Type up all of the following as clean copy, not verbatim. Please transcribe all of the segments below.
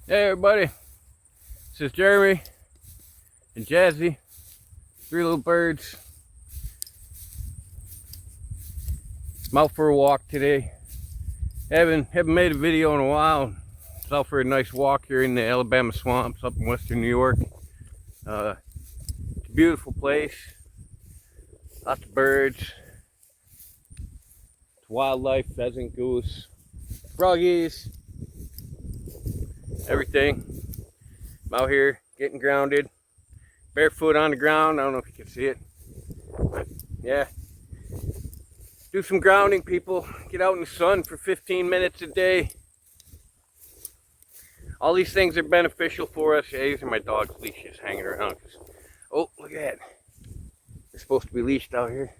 Hey everybody, this is Jeremy and Jazzy, three little birds. I'm out for a walk today. Haven't made a video in a while. It's out for a nice walk here in the Alabama swamps up in western New York. It's a beautiful place, lots of birds, it's wildlife, pheasant, goose, froggies, everything. I'm out here getting grounded, barefoot on the ground. I don't know if you can see it, but yeah. Do some grounding, people. Get out in the sun for 15 minutes a day. All these things are beneficial for us. Yeah, these are my dog's leashes hanging around. Oh, look at that. They're supposed to be leashed out here.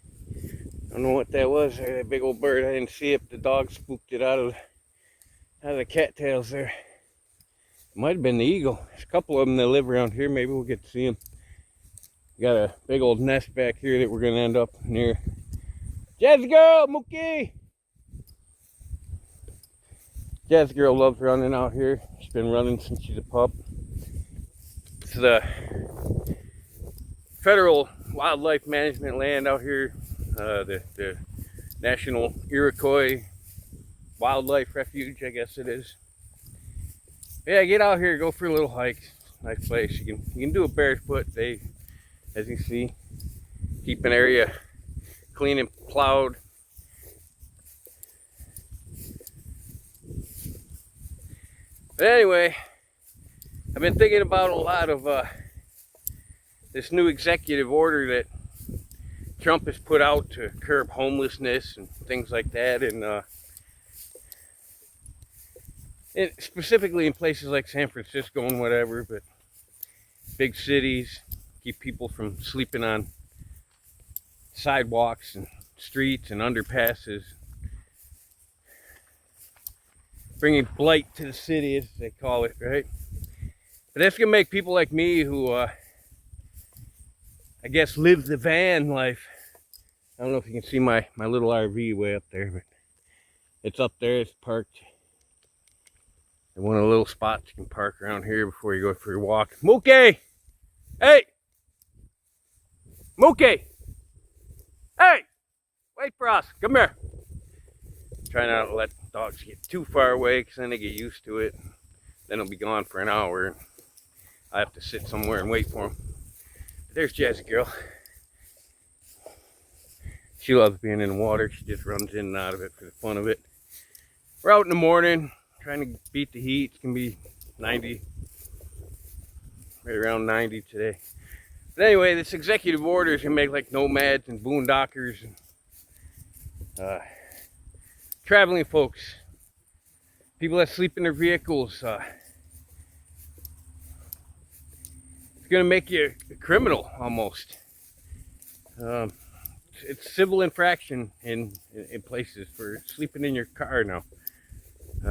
I don't know what that was. That big old bird. I didn't see it. The dog spooked it out of the cattails there. Might have been the eagle. There's a couple of them that live around here. Maybe we'll get to see them. Got a big old nest back here that we're going to end up near. Jazz girl, Mookie! Jazz girl loves running out here. She's been running since she's a pup. It's the federal wildlife management land out here. The National Iroquois Wildlife Refuge, I guess it is. Yeah, get out here, go for a little hike. Nice place. You can do a barefoot. They, as you see, keep an area clean and plowed. But anyway, I've been thinking about a lot of this new executive order that Trump has put out to curb homelessness and things like that, and specifically in places like San Francisco and whatever, but big cities, keep people from sleeping on sidewalks and streets and underpasses, bringing blight to the city, as they call it, right? But that's gonna make people like me who I guess live the van life. I don't know if you can see my little RV way up there, but it's up there. It's parked in one of the little spots you can park around here before you go for your walk. Mookie! Hey! Mookie! Hey! Wait for us. Come here. Try not to let dogs get too far away, because then they get used to it. Then they'll be gone for an hour. I have to sit somewhere and wait for them. But there's Jazzy girl. She loves being in the water. She just runs in and out of it for the fun of it. We're out in the morning, trying to beat the heat. It's going to be 90. Right around 90 today. But anyway, this executive order is going to make like nomads and boondockers and traveling folks, people that sleep in their vehicles. It's going to make you a criminal almost. It's civil infraction in places for sleeping in your car now.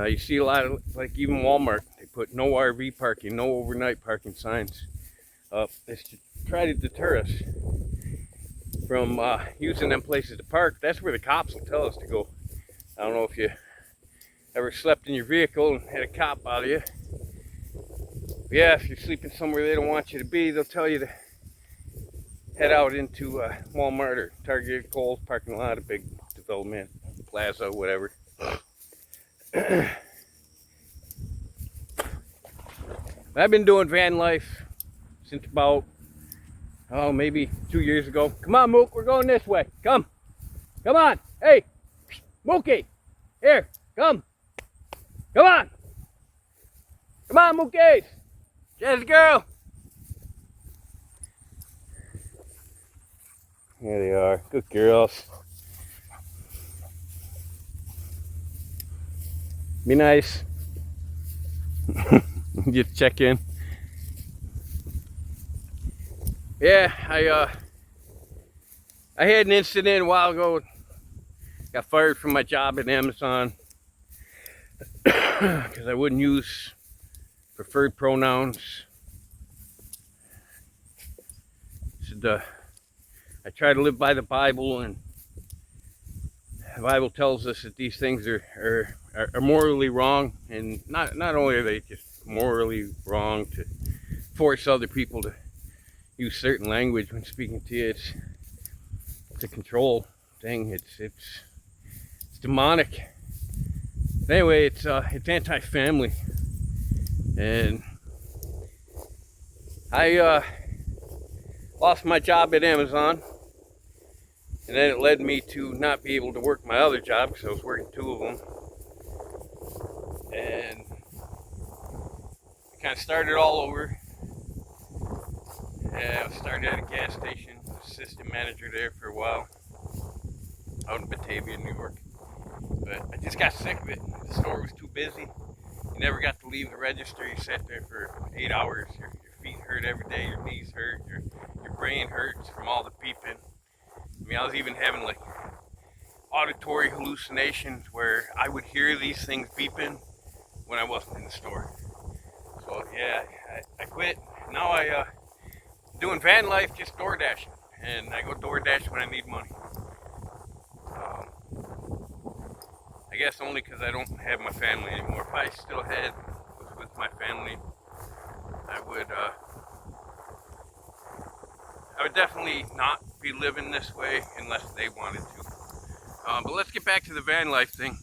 You see a lot of, like even Walmart, they put no RV parking, no overnight parking signs up. It's to try to deter us from using them places to park. That's where the cops will tell us to go. I don't know if you ever slept in your vehicle and had a cop out of you. But yeah, if you're sleeping somewhere they don't want you to be, they'll tell you to head out into Walmart or Target, Kohl's parking lot, a big development, plaza, whatever. I've been doing van life since about, maybe 2 years ago. Come on, Mook, we're going this way. Come on. Hey, Mookie, here, come on, Mookie, Jazz girl. Here they are, good girls. Be nice. Just check in. Yeah, I had an incident a while ago. Got fired from my job at Amazon because I wouldn't use preferred pronouns. Said, I try to live by the Bible, and the Bible tells us that these things are morally wrong, and not only are they just morally wrong to force other people to use certain language when speaking to you. It's a control thing. It's demonic. Anyway, it's anti-family, and I lost my job at Amazon, and then it led me to not be able to work my other job because I was working 2 of them, and I kind of started all over. And I started at a gas station, assistant manager there for a while, out in Batavia, New York. But I just got sick of it. The store was too busy. You never got to leave the register. You sat there for 8 hours. Your feet hurt every day. Your knees hurt. Your brain hurts from all the beeping. I mean, I was even having like auditory hallucinations where I would hear these things beeping when I wasn't in the store. So yeah, I quit. Now I doing van life, just door dashing, and I go door dash when I need money. I guess only because I don't have my family anymore. If I still was with my family, I would definitely not be living this way unless they wanted to. But let's get back to the van life thing.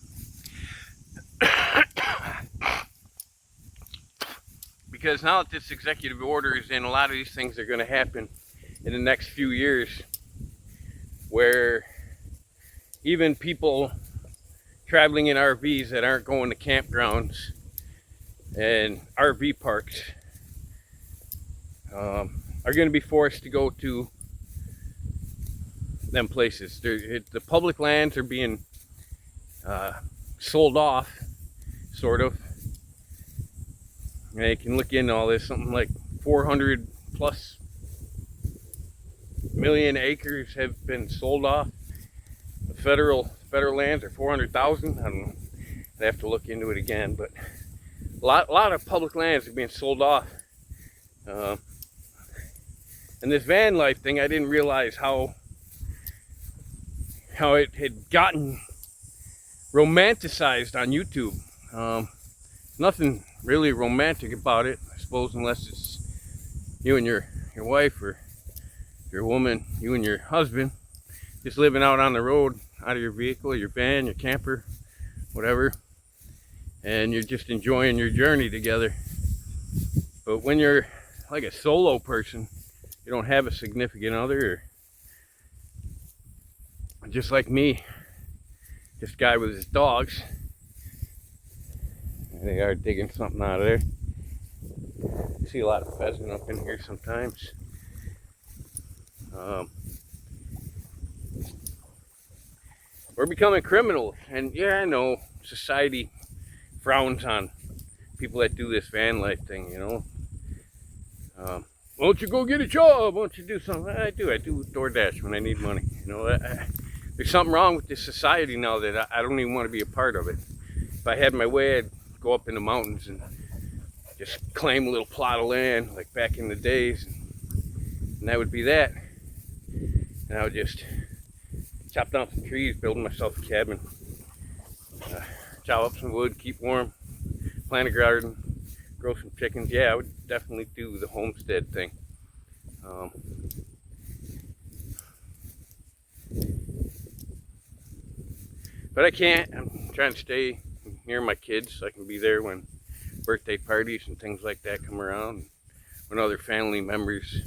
Because now that this executive order is in, a lot of these things are going to happen in the next few years, where even people traveling in RVs that aren't going to campgrounds and RV parks are going to be forced to go to them places. The public lands are being sold off, sort of. And you can look into all this. Something like 400 plus million acres have been sold off. The federal lands are 400,000. I don't know. I'd have to look into it again, but a lot of public lands are being sold off. And this van life thing, I didn't realize how it had gotten romanticized on YouTube. Nothing really romantic about it, I suppose, unless it's you and your wife, or your woman, you and your husband, just living out on the road, out of your vehicle, your van, your camper, whatever, and you're just enjoying your journey together. But when you're like a solo person, you don't have a significant other, or just like me, this guy with his dogs. They are digging something out of there. You see a lot of pheasant up in here sometimes. We're becoming criminals, and yeah, I know society frowns on people that do this van life thing, you know. Why don't you go get a job? Why don't you do something? I do DoorDash when I need money. You know, there's something wrong with this society now that I don't even want to be a part of it. If I had my way, I'd go up in the mountains and just claim a little plot of land like back in the days, and that would be that. And I would just chop down some trees, build myself a cabin, chop up some wood, keep warm, plant a garden, grow some chickens. Yeah, I would definitely do the homestead thing. But I can't. I'm trying to stay near my kids so I can be there when birthday parties and things like that come around, when other family members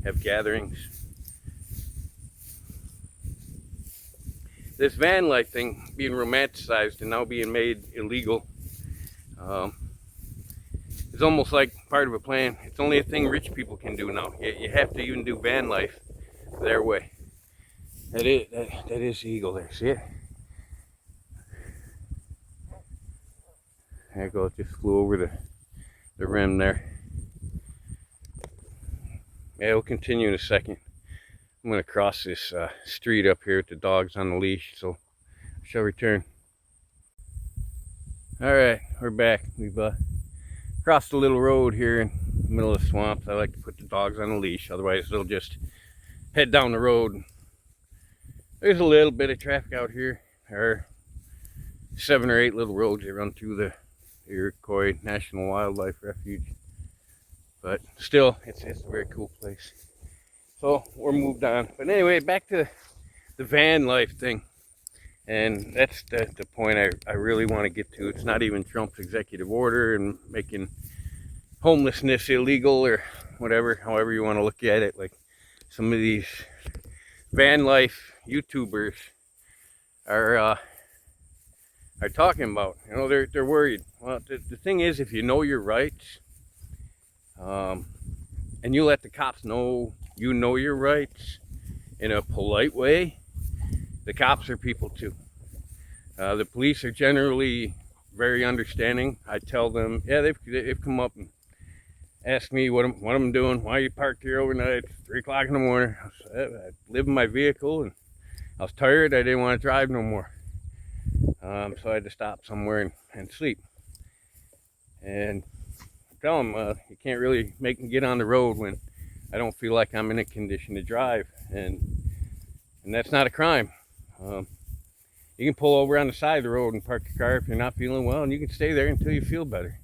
have gatherings. This van life thing being romanticized and now being made illegal, it's almost like part of a plan. It's only a thing rich people can do now. You have to even do van life their way. That is the eagle there, see it? There it goes, just flew over the rim there. Yeah, we'll continue in a second. I'm going to cross this street up here with the dogs on the leash, so I shall return. Alright, we're back. We've crossed a little road here in the middle of the swamps. I like to put the dogs on a leash, otherwise they'll just head down the road. There's a little bit of traffic out here. There are 7 or 8 little roads that run through the Iroquois National Wildlife Refuge. But still, it's a very cool place. So we're moved on. But anyway, back to the van life thing. And that's the point I really want to get to. It's not even Trump's executive order and making homelessness illegal or whatever, however you want to look at it. Like some of these van life YouTubers are talking about. You know, they're worried. Well, the thing is, if you know your rights, and you let the cops know you know your rights in a polite way, the cops are people too. The police are generally very understanding. I tell them, yeah, they've come up and asked me what I'm doing, why you parked here overnight, 3 o'clock in the morning. I live in my vehicle and I was tired, I didn't want to drive no more. So I had to stop somewhere and sleep. And I tell them, you can't really make me get on the road when I don't feel like I'm in a condition to drive. And that's not a crime. You can pull over on the side of the road and park your car if you're not feeling well, and you can stay there until you feel better.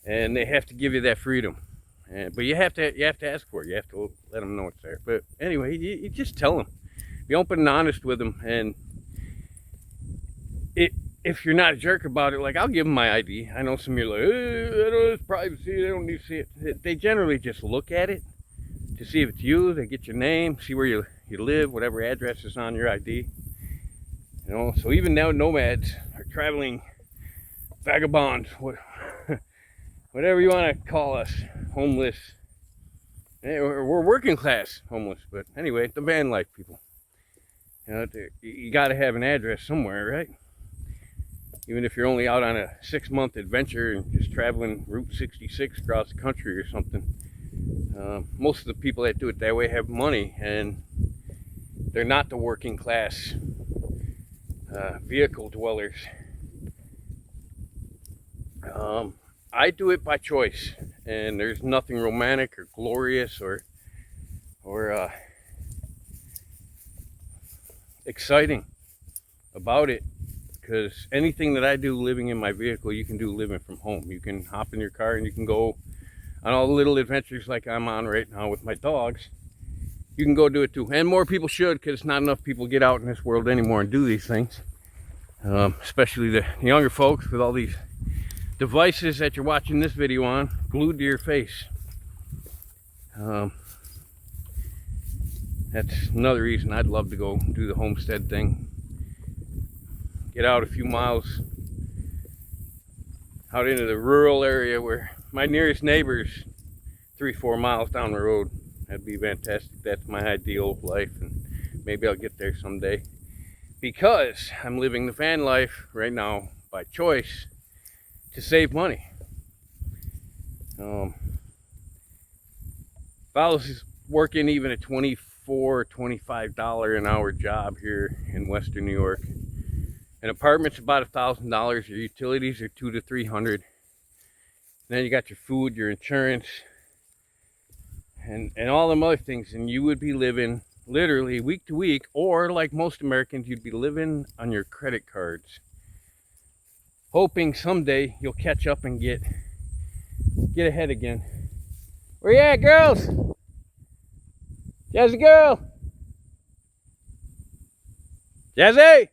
And they have to give you that freedom. But you have to ask for it. You have to let them know it's there. But anyway, you just tell them. Be open and honest with them. And if you're not a jerk about it, like I'll give them my ID. I know some of you are like, I don't know, it's privacy. They don't need to see it. They generally just look at it to see if it's you. They get your name, see where you live, whatever address is on your ID. You know, so even now nomads are traveling vagabonds, whatever you want to call us, homeless. We're working class homeless, but anyway, the van life people. You know, you got to have an address somewhere, right? Even if you're only out on a 6-month adventure and just traveling Route 66 across the country or something. Most of the people that do it that way have money, and they're not the working class vehicle dwellers. I do it by choice, and there's nothing romantic or glorious or exciting about it, because anything that I do living in my vehicle, you can do living from home. You can hop in your car and you can go on all the little adventures like I'm on right now with my dogs. You can go do it too, and more people should, because not enough people get out in this world anymore and do these things. Especially the younger folks with all these devices that you're watching this video on glued to your face. That's another reason I'd love to go do the homestead thing. Get out a few miles out into the rural area where my nearest neighbor's 3-4 miles down the road. That'd be fantastic. That's my ideal life, and maybe I'll get there someday, because I'm living the van life right now by choice to save money. If I was working even a $24, $25 an hour job here in Western New York, an apartment's about $1,000. Your utilities are $200 to $300. Then you got your food, your insurance, and all them other things, and you would be living literally week to week, or like most Americans, you'd be living on your credit cards, hoping someday you'll catch up and get ahead again. Where you at, girls? Jazzy girl! Jazzy!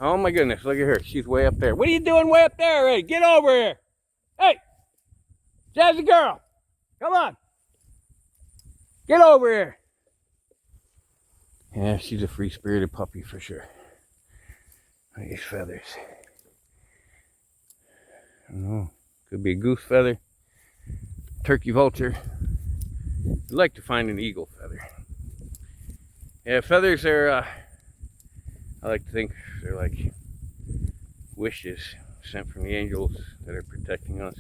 Oh my goodness, look at her. She's way up there. What are you doing way up there already? Get over here. Hey! Jazzy girl! Come on! Get over here. Yeah, she's a free-spirited puppy for sure. Look at these feathers. I don't know. Could be a goose feather, turkey vulture. I'd like to find an eagle feather. Yeah, feathers are, I like to think they're like wishes sent from the angels that are protecting us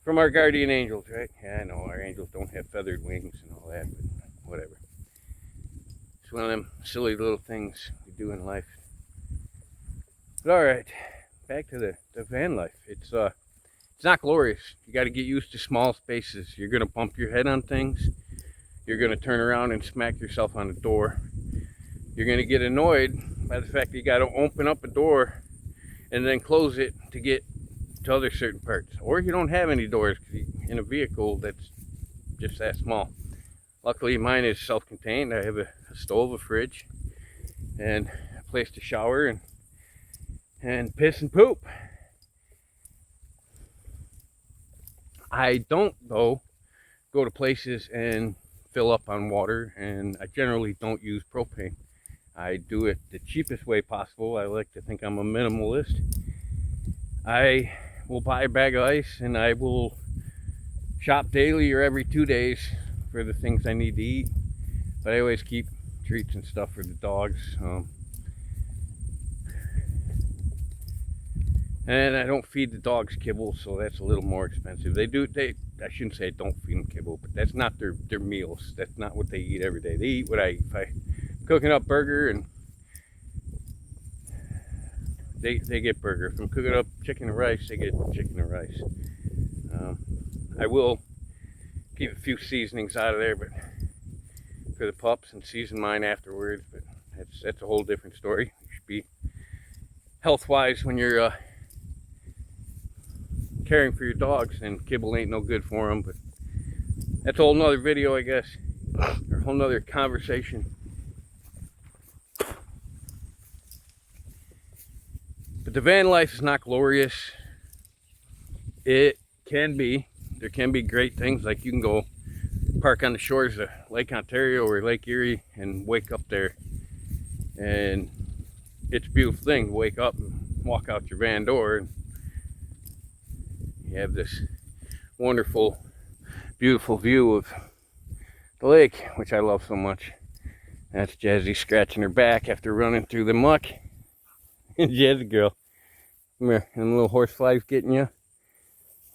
from our guardian angels, right? Yeah, I know our angels don't have feathered wings and all that, but whatever. It's one of them silly little things we do in life. But all right, back to the van life. It's not glorious. You got to get used to small spaces. You're gonna bump your head on things. you're going to turn around and smack yourself on the door. You're going to get annoyed by the fact that you got to open up a door and then close it to get to other certain parts. Or you don't have any doors in a vehicle that's just that small. Luckily mine is self-contained. I have a stove, a fridge, and a place to shower and piss and poop. I don't, though, go to places and fill up on water, and I generally don't use propane. I do it the cheapest way possible. I like to think I'm a minimalist. I will buy a bag of ice, and I will shop daily or every 2 days for the things I need to eat. But I always keep treats and stuff for the dogs. And I don't feed the dogs kibble, so that's a little more expensive. I shouldn't say I don't feed them kibble, but that's not their meals. That's not what they eat every day. They eat what I eat. If I'm cooking up burger, and they get burger. If I'm cooking up chicken and rice, they get chicken and rice. I will keep a few seasonings out of there, but for the pups, and season mine afterwards. But that's a whole different story. You should be health-wise when you're caring for your dogs, and kibble ain't no good for them. But that's a whole nother video, I guess, or a whole nother conversation. But the van life is not glorious. It can be. There can be great things, like you can go park on the shores of Lake Ontario or Lake Erie and wake up there, and it's a beautiful thing to wake up and walk out your van door, and you have this wonderful, beautiful view of the lake, which I love so much. That's Jazzy scratching her back after running through the muck. Jazzy girl, come here. Them little horse flies getting you?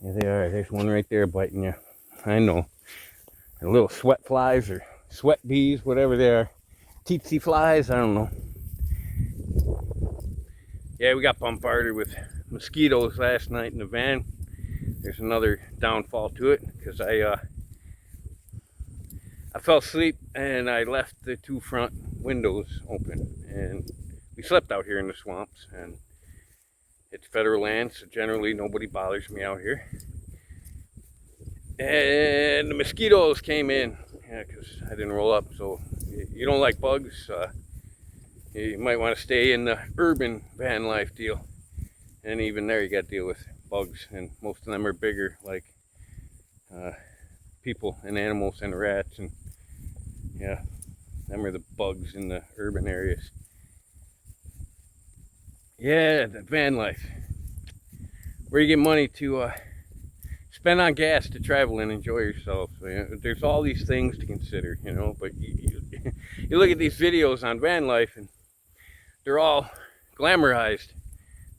Yeah, they are. There's one right there biting you. I know. They're little sweat flies or sweat bees, whatever they are. Tsetse flies, I don't know. Yeah, we got bombarded with mosquitoes last night in the van. There's another downfall to it, because I fell asleep and I left the 2 front windows open, and we slept out here in the swamps, and it's federal land, so generally nobody bothers me out here. And the mosquitoes came in, yeah, because I didn't roll up. So you don't like bugs, you might want to stay in the urban van life deal. And even there you got to deal with bugs, and most of them are bigger, like people and animals and rats, and yeah, them are the bugs in the urban areas. Yeah, the van life, where you get money to spend on gas to travel and enjoy yourself. So, you know, there's all these things to consider, you know. But you look at these videos on van life, and they're all glamorized.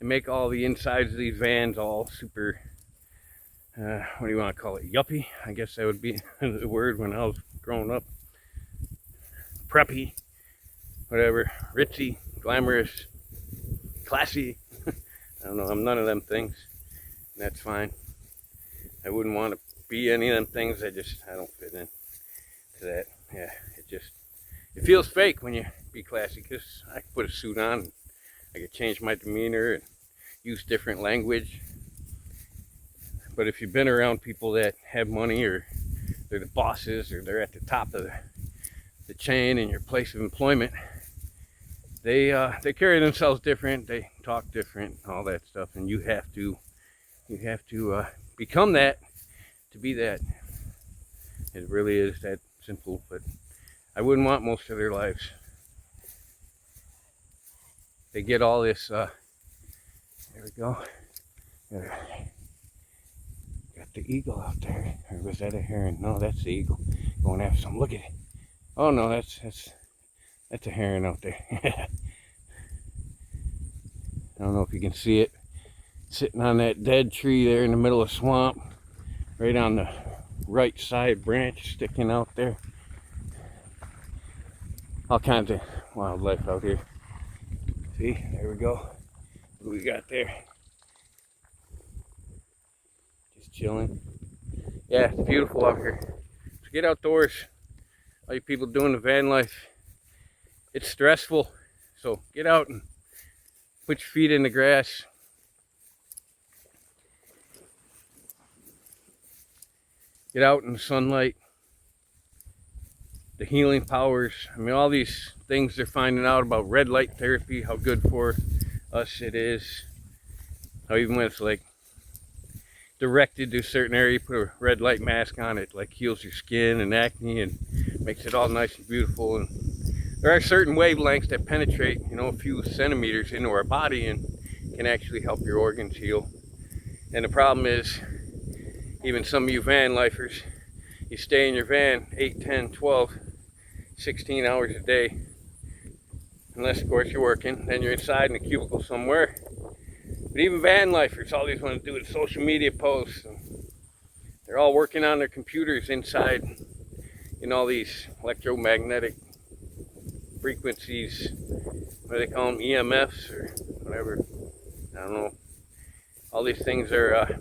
They make all the insides of these vans all super, what do you want to call it, yuppie? I guess that would be the word when I was growing up. Preppy, whatever, ritzy, glamorous, classy. I don't know, I'm none of them things, and that's fine. I wouldn't want to be any of them things. I don't fit in to that. Yeah, it feels fake when you be classy, because I could put a suit on, I could change my demeanor and use different language. But if you've been around people that have money, or they're the bosses, or they're at the top of the chain in your place of employment, they carry themselves different, they talk different, all that stuff, and you have to become that to be that. It really is that simple. But I wouldn't want most of their lives. They get all this, there we go. Got the eagle out there. Or was that a heron? No, that's the eagle. Going after some. Look at it. Oh no, that's a heron out there. I don't know if you can see it. Sitting on that dead tree there in the middle of the swamp. Right on the right side branch sticking out there. All kinds of wildlife out here. See, there we go. What do we got there? Just chilling. Yeah, it's beautiful out here. So get outdoors. All you people doing the van life, it's stressful. So get out and put your feet in the grass. Get out in the sunlight. The healing powers. I mean, all these things they're finding out about red light therapy, how good for us it is. How even when it's like directed to a certain area, you put a red light mask on it, like heals your skin and acne and makes it all nice and beautiful. And there are certain wavelengths that penetrate, you know, a few centimeters into our body and can actually help your organs heal. And the problem is, even some of you van lifers, you stay in your van 8, 10, 12, 16 hours a day. Unless, of course, you're working. Then you're inside in a cubicle somewhere. But even van lifers, all they want to do is social media posts. They're all working on their computers inside in all these electromagnetic frequencies. What do they call them? EMFs or whatever. I don't know. All these things are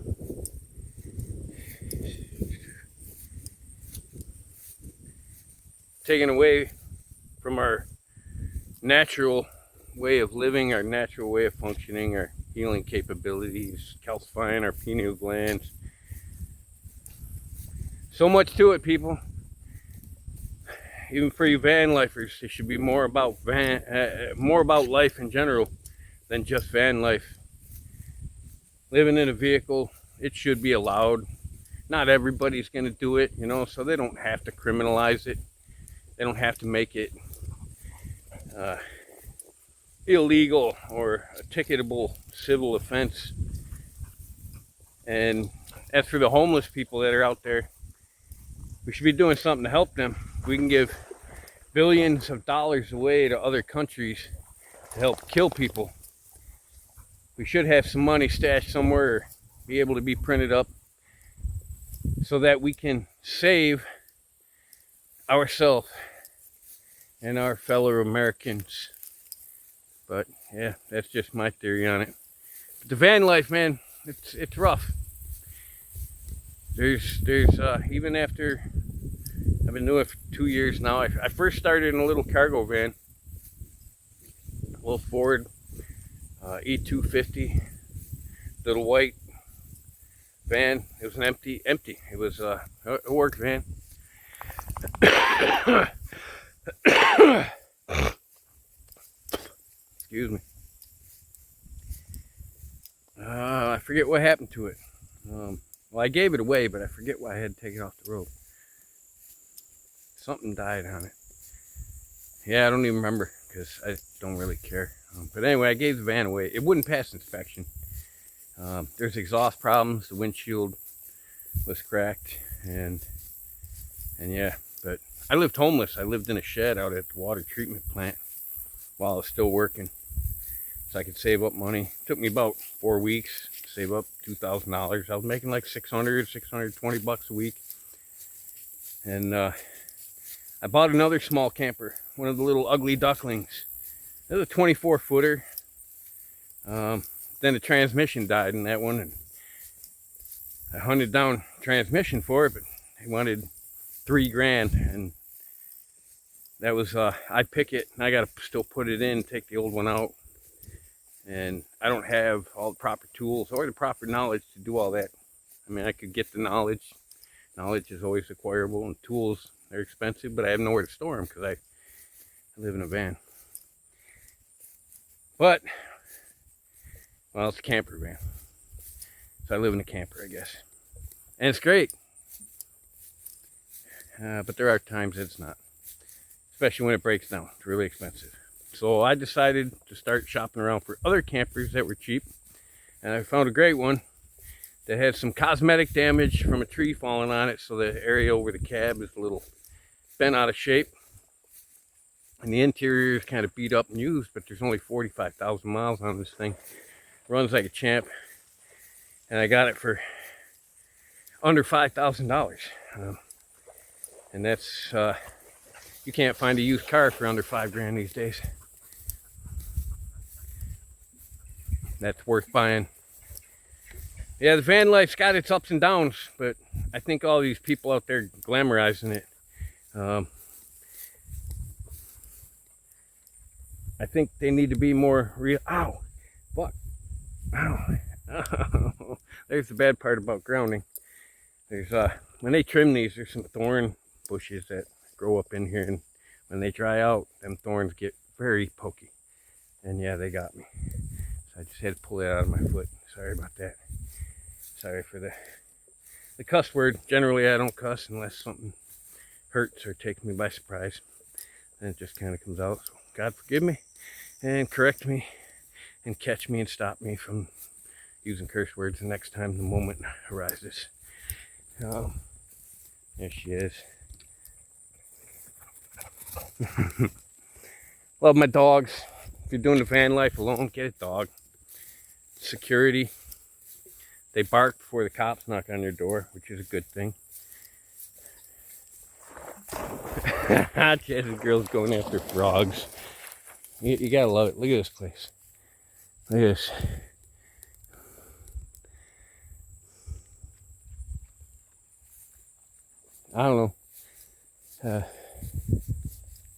taken away from our natural way of living, our natural way of functioning, our healing capabilities, calcifying our pineal glands. So much to it, people. Even for you van lifers, it should be more about life in general than just van life. Living in a vehicle, it should be allowed. Not everybody's going to do it, you know, so they don't have to criminalize it. They don't have to make it illegal or a ticketable civil offense. And as for the homeless people that are out there, we should be doing something to help them. We can give billions of dollars away to other countries to help kill people. We should have some money stashed somewhere, or be able to be printed up so that we can save ourselves and our fellow Americans. But yeah, that's just my theory on it. But the van life, man, it's rough. There's even after I've been doing it for 2 years now. I first started in a little cargo van, a little Ford E250, little white van. It was empty. It was a work van. Excuse me. I forget what happened to it. Well, I gave it away, but I forget why I had to take it off the road. Something died on it. Yeah, I don't even remember because I don't really care. But anyway, I gave the van away. It wouldn't pass inspection. There's exhaust problems. The windshield was cracked, and yeah. But I lived homeless. I lived in a shed out at the water treatment plant while I was still working, so I could save up money. It took me about 4 weeks to save up $2,000. I was making like $620 a week, and I bought another small camper, one of the little ugly ducklings. It was a 24-footer. Then the transmission died in that one, and I hunted down transmission for it, but they wanted $3,000, and that was I pick it, and I gotta still put it in, take the old one out, and I don't have all the proper tools or the proper knowledge to do all that. I mean, I could get the knowledge. Knowledge is always acquirable, and tools are expensive, but I have nowhere to store them because I live in a van. But, well, it's a camper van, so I live in a camper, I guess, and it's great. But there are times it's not, especially when it breaks down. It's really expensive. So I decided to start shopping around for other campers that were cheap, and I found a great one that had some cosmetic damage from a tree falling on it, so the area over the cab is a little bent out of shape, and the interior is kind of beat up and used, but there's only 45,000 miles on this thing. Runs like a champ, and I got it for under $5,000. And that's you can't find a used car for under $5,000 these days. That's worth buying. Yeah, the van life's got its ups and downs, but I think all these people out there glamorizing it, I think they need to be more real. Ow! Fuck! Ow! Oh. There's the bad part about grounding. There's when they trim these, there's some thorn bushes that grow up in here, and when they dry out, them thorns get very pokey. And yeah, they got me. So I just had to pull it out of my foot. Sorry about that. Sorry for the cuss word. Generally, I don't cuss unless something hurts or takes me by surprise. And it just kind of comes out. So God forgive me and correct me and catch me and stop me from using curse words the next time the moment arises. There she is. Love my dogs. If you're doing the van life alone, get a dog. Security. They bark before the cops knock on your door, which is a good thing. Jazzy girl's going after frogs. You gotta love it. Look at this place. Look at this. I don't know.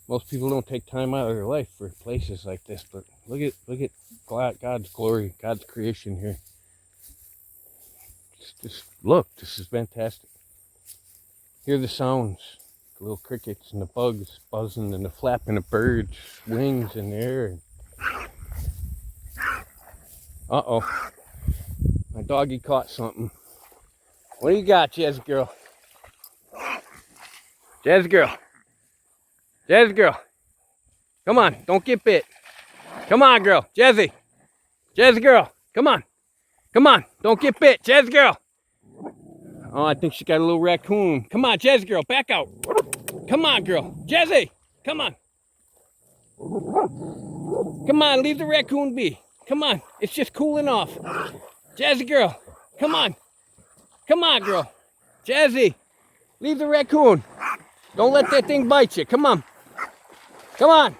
Most people don't take time out of their life for places like this, but look at God's glory, God's creation here. Just look, this is fantastic. Hear the sounds, the little crickets and the bugs buzzing and the flapping of birds' wings in the air. Uh-oh, my doggy caught something. What do you got, Jazzy girl? Jazzy girl. Jazzy girl. Come on, don't get bit. Come on, girl. Jazzy. Jazzy girl. Come on. Come on, don't get bit. Jazzy girl. Oh, I think she got a little raccoon. Come on, Jazzy girl, back out. Come on, girl. Jazzy, come on. Come on, leave the raccoon be. Come on, it's just cooling off. Jazzy girl, come on. Come on, girl. Jazzy, leave the raccoon. Don't let that thing bite you. Come on. Come on.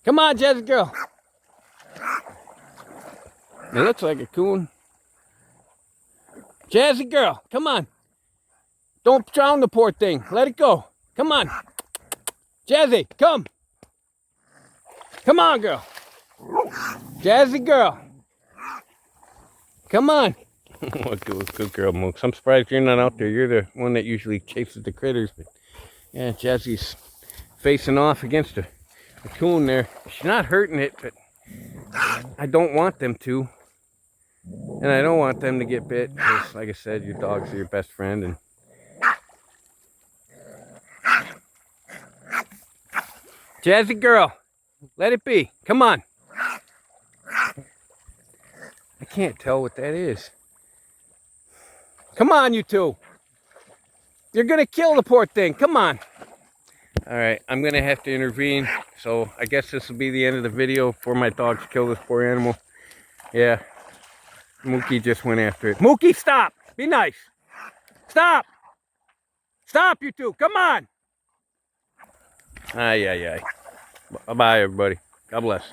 Come on, Jazzy girl. It looks like a coon. Jazzy girl, come on. Don't drown the poor thing. Let it go. Come on. Jazzy, come. Come on, girl. Jazzy girl. Come on. Good girl, Mooks. I'm surprised you're not out there. You're the one that usually chases the critters. But yeah, Jazzy's facing off against a coon there. She's not hurting it, but I don't want them to. And I don't want them to get bit. Because, like I said, your dogs are your best friend. And Jazzy girl, let it be. Come on. I can't tell what that is. Come on, you two. You're going to kill the poor thing. Come on. All right, I'm going to have to intervene. So I guess this will be the end of the video before my dogs kill this poor animal. Yeah. Mookie just went after it. Mookie, stop. Be nice. Stop. Stop, you two. Come on. Ay, ay, ay. Bye-bye, everybody. God bless.